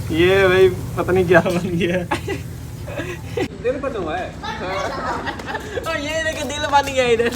ये भाई पता नहीं क्या बन गया है। दिल बना हुआ है और ये देखिए दिल बन गया इधर।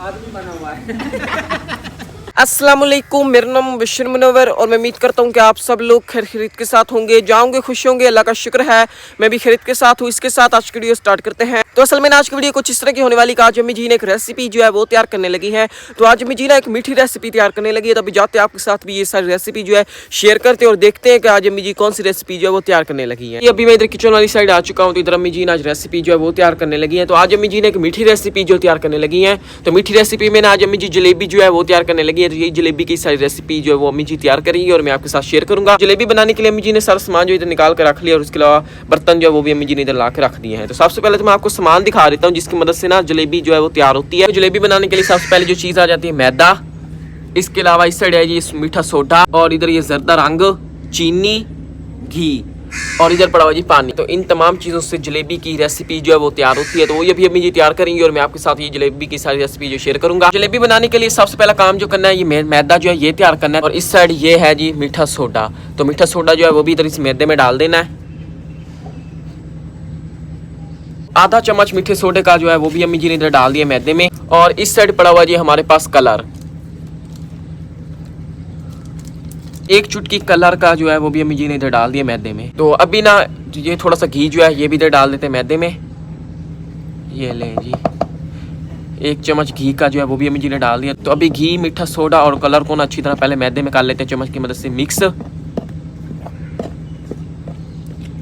आदमी बना हुआ है। अस्सलामुअलैकुम, मेरा नाम बशीर मुनव्वर और मैं उम्मीद करता हूँ कि आप सब लोग खैर खरीद के साथ होंगे, जाओगे खुश होंगे, अल्लाह का शुक्र है मैं भी खरीद के साथ हूँ। इसके साथ आज की वीडियो स्टार्ट करते हैं। तो असल में आज की वीडियो कुछ इस तरह की होने वाली कि आज अम्मी जी ने एक रेसिपी जो है वो तैयार करने लगी है। तो आज अम्मी जी ने एक मीठी रेसिपी तैयार करने लगी है। तो अभी जाते हैं आपके साथ भी ये सारी रेसिपी जो है शेयर करते हैं और देखते हैं कि आज अम्मी जी कौन सी रेसिपी जो है वो तैयार करने लगी है। अभी मैं इधर किचन वाली साइड आ चुका हूँ। तो इधर अम्मी जी ने आज रेसिपी जो है वो तैयार करने लगी है। तो आज अम्मी जी ने एक मीठी रेसिपी जो तैयार करने लगी है। तो मीठी रेसिपी में आज अम्मी जी जलेबी जो है वो तैयार करने लगी है। तो यही जलेबी की सारी रेसिपी जो है वो अम्मी जी तैयार करेंगी और मैं आपके साथ शेयर करूंगा। जलेबी बनाने के लिए अम्मी जी ने सारा सामान जो इधर निकाल कर रख लिया और उसके अलावा बर्तन जो है वो भी अम्मी जी ने इधर ला के रख दिए हैं। तो सबसे पहले तो मैं आपको सामान दिखा देता हूँ जिसकी मदद से ना जलेबी जो है वो तैयार होती है। तो जलेबी बनाने के लिए सबसे पहले जो चीज़ आ जाती है मैदा, इसके अलावा इस साइड है जी मीठा सोडा और इधर ये जर्दा रंग, चीनी, घी और इधर पड़ा हुआ जी पानी। तो इन तमाम चीज़ों से जलेबी की रेसिपी जो है वो तैयार होती है। तो वो ये भी अम्मी जी तैयार करेंगी और मैं आपके साथ ये जलेबी की सारी रेसिपी जो शेयर करूंगा। जलेबी बनाने के लिए सबसे पहला काम जो करना है ये मैदा जो है ये तैयार करना है और इस साइड ये है जी मीठा सोडा। तो मीठा सोडा जो है वो भी इधर इस मैदे में डाल देना है। आधा चम्मच मीठे सोडे का जो है वो भी अम्मी जी ने इधर डाल दिया मैदे में और इस साइड पड़ा हुआ जी हमारे पास कलर, एक चुटकी कलर का जो है वो भी अम्मी जी ने इधर डाल दिया मैदे में। तो अभी ना ये थोड़ा सा घी जो है ये भी इधर डाल देते हैं मैदे में। ये लें जी एक चम्मच घी का जो है वो भी अम्मी जी ने डाल दिया। तो अभी घी, मीठा सोडा और कलर को ना अच्छी तरह पहले मैदे में कर लेते हैं चम्मच की मदद से मिक्स।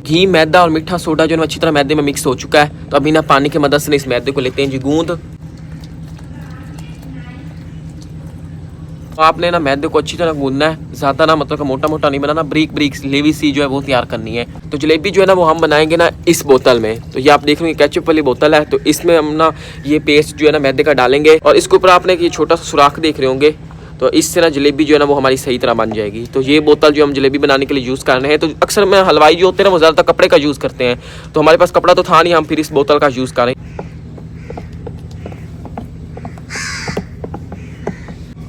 घी, मैदा और मीठा सोडा जो है अच्छी तरह मैदे में मिक्स हो चुका है। तो अभी ना पानी की मदद से इस मैदे को लेते हैं जी गूंद। तो आपने ना मैदे को अच्छी तरह गूंदना है, ज़्यादा ना मतलब मोटा मोटा नहीं बनाना, ब्रीक ब्रीक लेवी सी जो है वो तैयार करनी है। तो जलेबी जो है ना वो हम बनाएंगे ना इस बोतल में। तो ये आप देख रहे हैं केचप वाली बोतल है। तो इसमें हम ना ये पेस्ट जो है ना मैदे का डालेंगे और इसके ऊपर आपने ये छोटा सा सुराख देख रहे होंगे। तो इससे ना जलेबी जो है ना वो हमारी सही तरह बन जाएगी। तो ये बोतल जो हम जलेबी बनाने के लिए यूज़ कर रहे हैं, तो अक्सर में हलवाई जो होते हैं ना वो ज़्यादातर कपड़े का यूज़ करते हैं। तो हमारे पास कपड़ा तो था नहीं, हम फिर इस बोतल का यूज़ करें।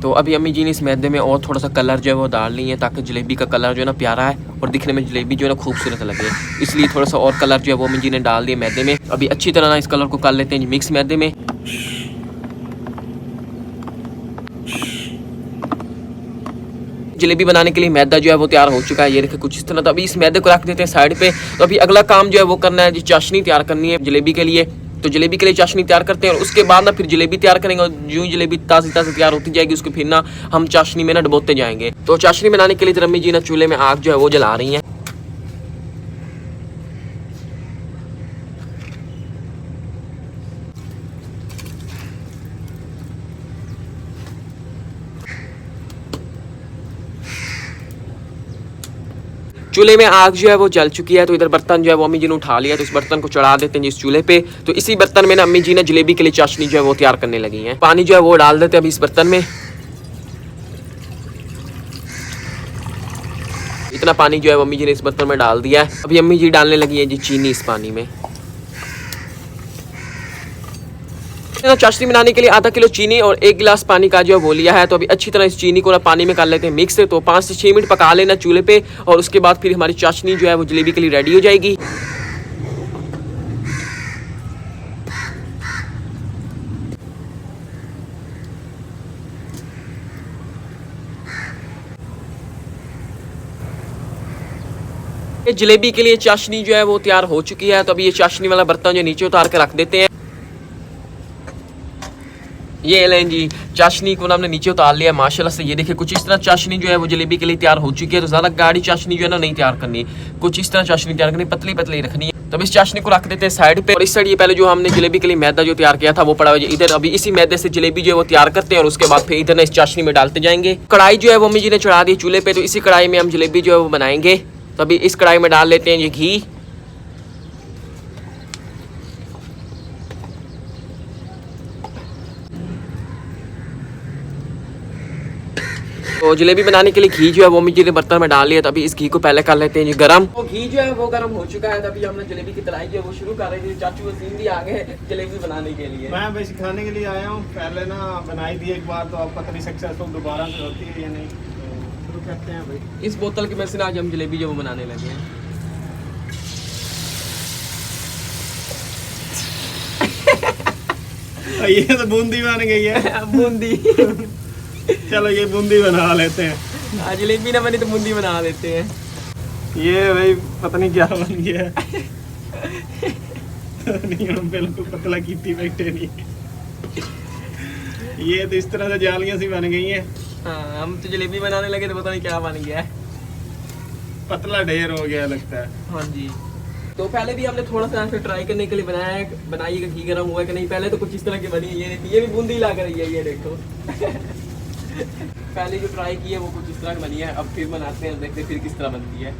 तो अभी अम्मी जी ने इस मैदे में और थोड़ा सा कलर जो है वो डाल ली है ताकि जलेबी का कलर जो है ना प्यारा है और दिखने में जलेबी जो है ना खूबसूरत लगे, इसलिए थोड़ा सा और कलर जो है वो अम्मी जी ने डाल दिया मैदे में। अभी अच्छी तरह ना इस कलर को कर लेते हैं मिक्स मैदे में। जलेबी बनाने के लिए मैदा जो है वो तैयार हो चुका है, ये देखिए कुछ इस तरह। तो अभी इस मैदे को रख देते हैं साइड पे। तो अभी अगला काम जो है वो करना है जी चाशनी तैयार करनी है जलेबी के लिए। तो जलेबी के लिए चाशनी तैयार करते हैं और उसके बाद ना फिर जलेबी तैयार करेंगे और यूं जलेबी ताज़ी ताज़ी तैयार होती जाएगी उसको फिर ना हम चाशनी में ना डुबोते जाएंगे। तो चाशनी बनाने के लिए अम्मी जी ना चूल्हे में आग जो है वो जला रही हैं। चूल्हे में आग जो है वो जल चुकी है। तो इधर बर्तन जो है वो अम्मी जी ने उठा लिया। तो इस बर्तन को चढ़ा देते हैं जिस चूल्हे पे। तो इसी बर्तन में ना अम्मी जी ने जलेबी के लिए चाशनी जो है वो तैयार करने लगी है। पानी जो है वो डाल देते हैं अभी इस बर्तन में। इतना पानी जो है वो अम्मी जी ने इस बर्तन में डाल दिया है। अभी अम्मी जी डालने लगी है जी चीनी इस पानी में। चाशनी बनाने के लिए आधा किलो चीनी और 1 गिलास पानी का जो है वो लिया है। तो अभी अच्छी तरह इस चीनी को ना पानी में कर लेते हैं मिक्स। तो 5 से 6 मिनट पका लेना चूल्हे पे और उसके बाद फिर हमारी चाशनी जो है वो जलेबी के लिए रेडी हो जाएगी। जलेबी के लिए चाशनी जो है वो तैयार हो चुकी है। तो अभी ये चाशनी वाला बर्तन जो नीचे उतार के रख देते हैं। ये लें जी चाशनी को हमने नीचे उतार लिया माशाल्लाह से। ये देखिए कुछ इस तरह चाशनी जो है वो जलेबी के लिए तैयार हो चुकी है। तो ज़्यादा गाढ़ी चाशनी जो है ना नहीं तैयार करनी, कुछ इस तरह चाशनी तैयार करनी, पतली पतली रखनी है। तो इस चाशनी को रख देते हैं साइड पे और इस साइड ये पहले जो हमने जलेबी के लिए मैदा जो तैयार किया था वो पड़ा हुआ है इधर। अभी इसी मैदे से जलेबी जो है वो तैयार करते हैं और उसके बाद फिर इधर ना इस चाशनी में डालते जाएंगे। कढ़ाई जो है वो अम्मी जी ने चढ़ा दी चूल्हे पे। तो इसी कढ़ाई में हम जलेबी जो है वो बनाएंगे। तो अभी इस कढ़ाई में डाल लेते हैं ये घी। तो जलेबी बनाने के लिए घी जो है वो अम्मी जी ने बर्तन में डाल लिया। तो अभी इस घी को पहले कर लेते हैं जी गरम। तो घी जो है वो गरम हो चुका है। तभी हमने जलेबी की तलाई जो है वो शुरू कर रहे थे। चाचू वसीम भी आ गए जलेबी बनाने के लिए। मैं भाई सिखाने के लिए आया हूँ। पहले ना बनाई थी एक बार, तो अब पता नहीं सक्सेसफुल दोबारा से होती है या नहीं। तो शुरू करते हैं भाई। इस बोतल की में से आज हम जलेबी जो वो बनाने लगे हैं। ये तो बूंदी बन गई है। बूंदी। चलो ये बूंदी बना लेते हैं। जलेबी ना बनी तो बूंदी बना लेते हैं। ये भाई पता नहीं क्या बन गया है। नहीं हम बिल्कुल पतला कीती बैठे नहीं। ये तो इस तरह से जालियां सी बन गई हैं। हाँ, हम तो जलेबी बनाने लगे तो पता नहीं क्या बन गया है। पतला ढेर हो गया लगता है। हाँ जी। तो पहले भी हमने थोड़ा सा ऐसे ट्राई करने के लिए बनाया है, बनाइएगा घी गर्म हुआ है कि नहीं। पहले तो कुछ इस तरह की बनी है, ये भी बूंदी ला कर है, ये देखो। पहले जो ट्राई की है वो कुछ इस तरह की बनी है, अब फिर बनाते हैं, देखते हैं फिर किस तरह बनती है।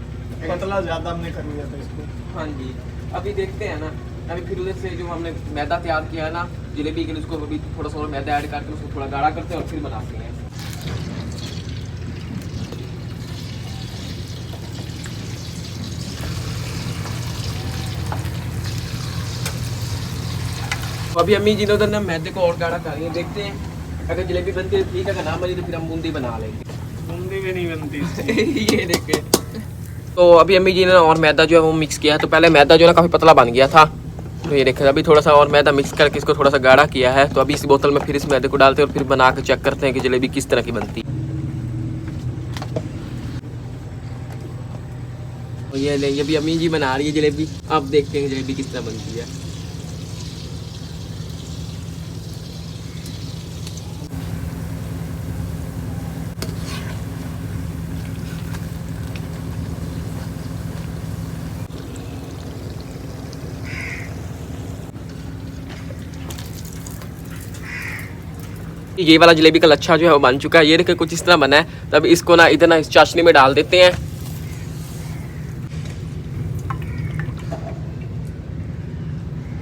पतला ज्यादा हमने कर लिया था इसको। हाँ जी, अभी देखते हैं ना। अभी फिर उधर से जो हमने मैदा तैयार किया है ना जलेबी के लिए, उसको अभी थोड़ा सा और मैदा ऐड करके उसको थोड़ा गाढ़ा करते हैं और फिर बनाते हैं। तो अभी अम्मी जी ने उधर ना मैदे को और गाढ़ा कर रही है, देखते हैं अगर जलेबी बनती है ठीक है, अगर ना बनी तो फिर हम बूंदी बना लेंगे। बूंदी भी नहीं बनती। ये देखे। तो अभी अम्मी जी ने और मैदा जो है वो मिक्स किया है। तो पहले मैदा जो है ना काफ़ी पतला बन गया था, तो ये देखें अभी थोड़ा सा और मैदा मिक्स करके इसको थोड़ा सा गाढ़ा किया है। तो अभी इस बोतल में फिर इस मैदे को डालते हैं और फिर बना के चेक करते हैं कि जलेबी किस तरह की बनती है। तो ये ले, ये भी अम्मी जी बना रही है जलेबी, अब देखते हैं जलेबी किस तरह बनती है। ये वाला जलेबी का लच्छा जो है वो बन चुका है, ये देखिए कुछ इस तरह बना है। तब इसको ना इधर ना इस चाशनी में डाल देते हैं।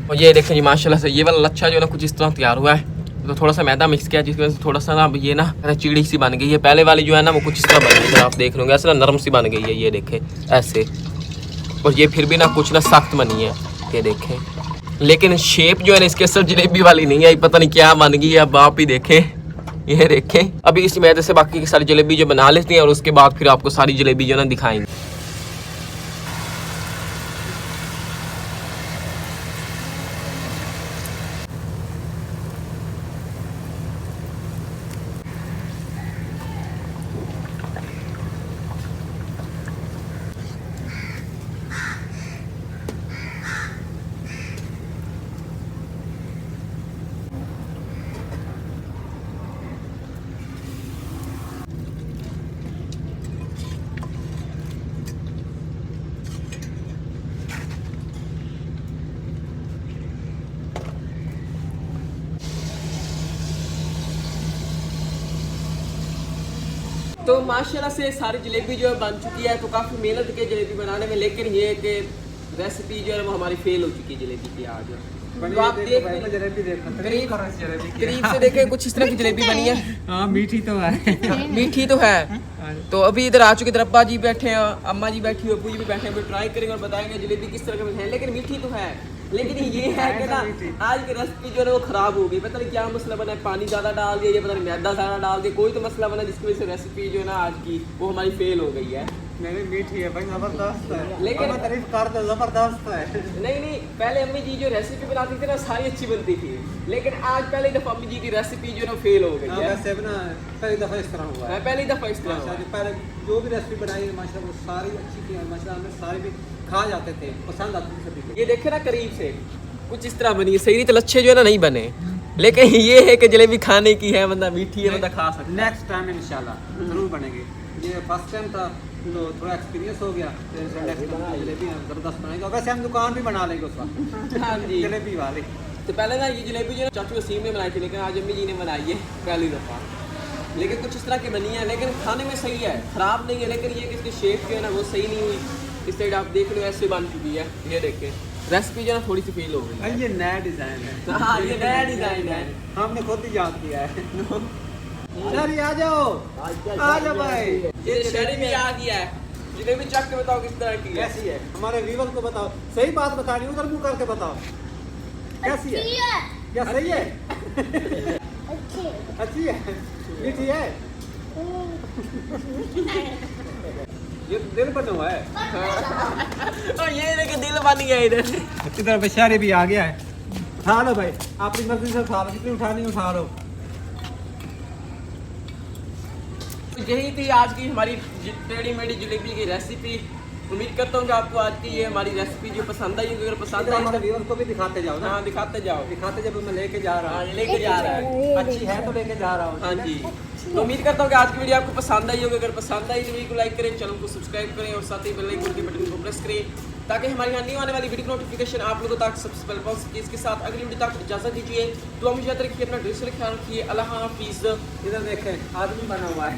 और ये देखें जी माशाल्लाह से ये वाला लच्छा जो है ना कुछ इस तरह तैयार हुआ है। तो थोड़ा सा मैदा मिक्स किया जिसकी वजह से थोड़ा सा ना ये ना चीड़ी सी बन गई है। पहले वाली जो है ना वो कुछ इस तरह बन गई है, आप देख रहे होंगे ऐसे ना नरम सी बन गई है, ये देखें ऐसे। और ये फिर भी ना कुछ ना सख्त बनी है, ये देखें। लेकिन शेप जो है ना इसके असर जलेबी वाली नहीं है, पता नहीं क्या बन गई है, अब आप ही देखें, ये देखें। अभी इस मैदे से बाकी की सारी जलेबी जो बना लेते हैं और उसके बाद फिर आपको सारी जलेबी जो है ना दिखाएंगे। तो माशाल्लाह से सारी जलेबी जो है बन चुकी है। तो काफ़ी मेहनत की जलेबी बनाने में, लेकिन ये कि रेसिपी जो है वो हमारी फेल हो चुकी है जलेबी की आज। तो आप देख करीब से देखें कुछ इस तरह की जलेबी बनी है। हाँ मीठी तो है। मीठी तो है। तो अभी इधर आ चुके, इधर अब्बा जी बैठे हैं, अम्मा जी बैठी, अब्बू जी भी बैठे हैं। ट्राई करेंगे और बताएंगे जलेबी किस तरह की है। लेकिन मीठी तो है, लेकिन ये है कि ना आज की रेसिपी जो है वो खराब हो गई। पता नहीं क्या मसला बना है, पानी ज़्यादा डाल दिया, ये पता नहीं मैदा ज़्यादा डाल दिया, कोई तो मसला बना जिसकी वजह से रेसिपी जो है ना आज की वो हमारी फेल हो गई है। नहीं मीठी है भाई, जबरदस्त है। लेकिन तारीफ कर दो, जबरदस्त है। नहीं पहले अम्मी जी जो रेसिपी बनाती थी ना सारी अच्छी बनती थी, लेकिन आज पहली दफा अम्मी जी की रेसिपी जो है ना फेल हो गई है। वैसे ना पहली दफा इस तरह हुआ है। पहली दफा इस तरह हुआ है। पहले जो भी रेसिपी बनाई है माशाल्लाह वो सारी अच्छी थी, माशाल्लाह हमें सारे भी खा जाते थे, पसंद आती थी सभी को। ये देखे ना करीब से कुछ इस तरह बनी है। सही तो लच्छे जो है ना नहीं बने, लेकिन ये है कि जलेबी खाने की है, बंदा मीठी है, बंदा खा सकता है। नेक्स्ट टाइम इंशाल्लाह जरूर बनेंगे। ये फर्स्ट टाइम था तो थोड़ा एक्सपीरियंस हो गया, तो नेक्स्ट टाइम जलेबी ज़बरदस्त बनाएंगे। वैसे हम दुकान भी बना लेंगे उस वक्त। हाँ जी, जलेबी वाली। तो पहले ना ये जलेबी जो है चाचू वसीम ने बनाई थी, लेकिन आज अम्मी जी ने बनाई है पहली दफ़ा। लेकिन कुछ इस तरह की बनी है, लेकिन खाने में सही है, ख़राब नहीं है। लेकिन ये कि इसकी शेप जो है ना वो सही नहीं हुई। इस साइड आप देख लो ऐसे बन चुकी है, ये देखें रेसिपी जो है ना थोड़ी सी फेल हो गई है। ये नया डिज़ाइन है। हाँ ये नया डिज़ाइन है, हमने खुद ही याद किया है। सर आ जाओ, आ जाओ भाई। ये शहरी में आ गया है। जलेबी चख के बताओ किस तरह की है। कैसी है, हमारे व्यूअर्स को बताओ। सही बात बता रही हूँ, उधर मुँह करके बताओ कैसी है। क्या सही है? अच्छी है, मीठी है। ये दिल बना हुआ है। और ये देखिए दिल बन गया इधर। इधर बेचारे भी आ गया है। उठा लो भाई, अपनी मर्जी से उठा लो, जितनी उठानी उठा लो। यही थी आज की हमारी टेढ़ी मेढ़ी जलेबी की रेसिपी। उम्मीद करता हूँ कि आपको आज की ये हमारी रेसिपी जो पसंद आई होगी। अगर पसंद इधर आई हमारे तो व्यूअर्स को भी दिखाते जाओ ना, हाँ दिखाते जाओ, दिखाते जब मैं लेके जा रहा हाँ हूँ, ये लेके जा रहा है। अच्छी है तो लेके जा रहा हूँ। हाँ जी, तो उम्मीद करता हूँ कि आज की वीडियो आपको पसंद आई होगी। अगर पसंद आई तो वीडियो को लाइक करें, चैनल को सब्सक्राइब करें और साथ ही बेल आइकन के बटन को प्रेस करें ताकि हमारी आने वाली वीडियो की नोटिफिकेशन आप लोगों तक सबसे पहले पहुंच सके। इसके साथ अगली वीडियो तक इजाजत दीजिए। तो हम याद रखिए, अपना ढेर सारा ख्याल रखिए। अल्लाह हाफिज़। इधर देखें, आदमी बना हुआ है।